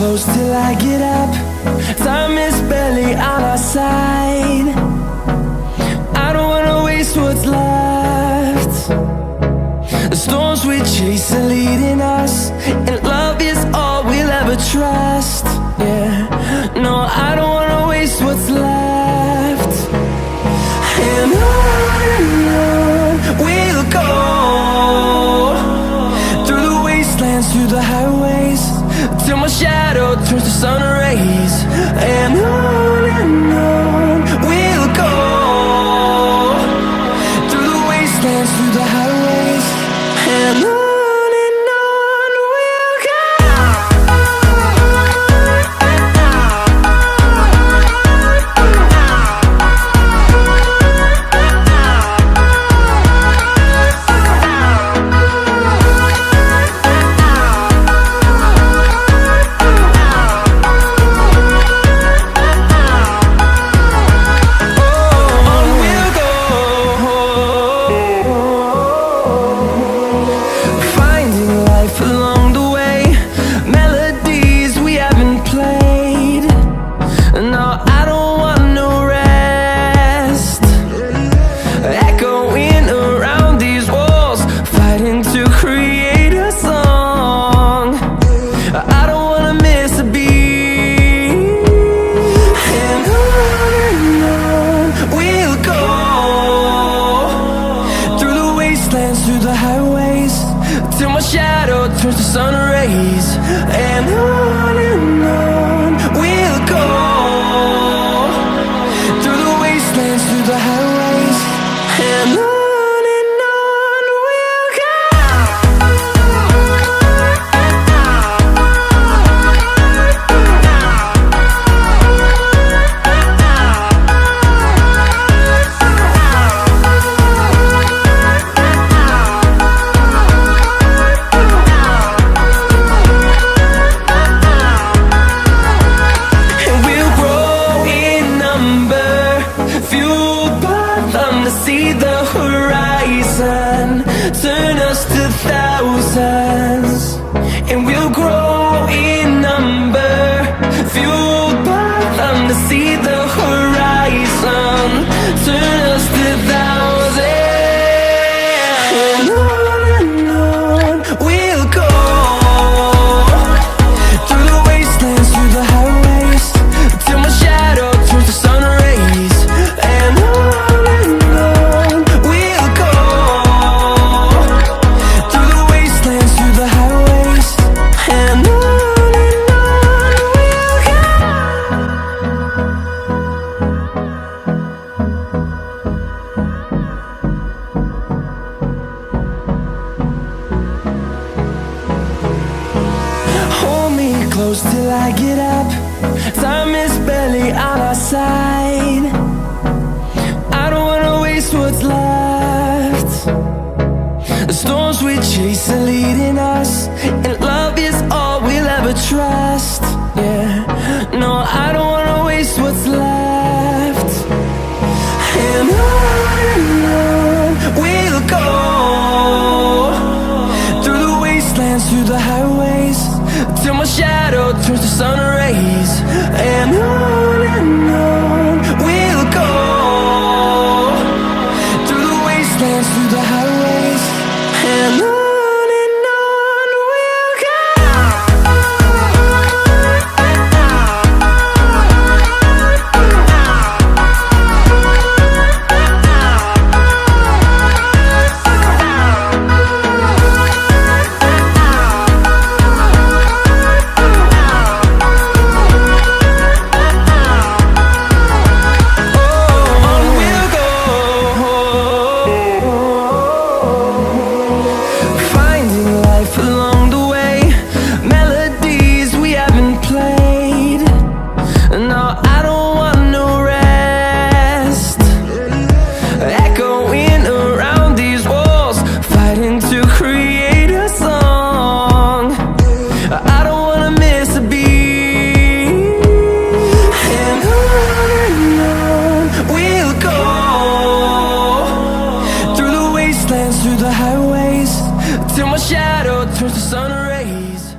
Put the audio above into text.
close till I get up. Time is barely on our side. I don't wanna waste what's left. The storms we chase are leading us, and love is all we'll ever trust. Yeah, no, I don't wanna waste what's left. And on we'll go, through the wastelands, through the highways, till my shadow turns to sun rays. And on we'll go, through the wastelands, through the highways, and on we'll go. Through the highways, till my shadow turns to sun rays. And on we'll go, through the wastelands, through the highways, and on we'll go. See the horizon turn us to thousands, and we'll grow in number, fueled by them. To see the horizon turn us to thousands, and on we'll go, through the wastelands, through the highways, till my shadow turns to sun rays. And close till I get up. Time is barely on our side. I don't wanna waste what's left. The storms we chase are leading us, and love is all we'll ever trust. Yeah, no, I don't wanna waste what's left. And on we'll go, through the wastelands, through the highways, till my shadow turns to sun rays. And on we'll go, through the wastelands, through the highways, and on we'll go. Through the highways, till my shadow turns to sun rays.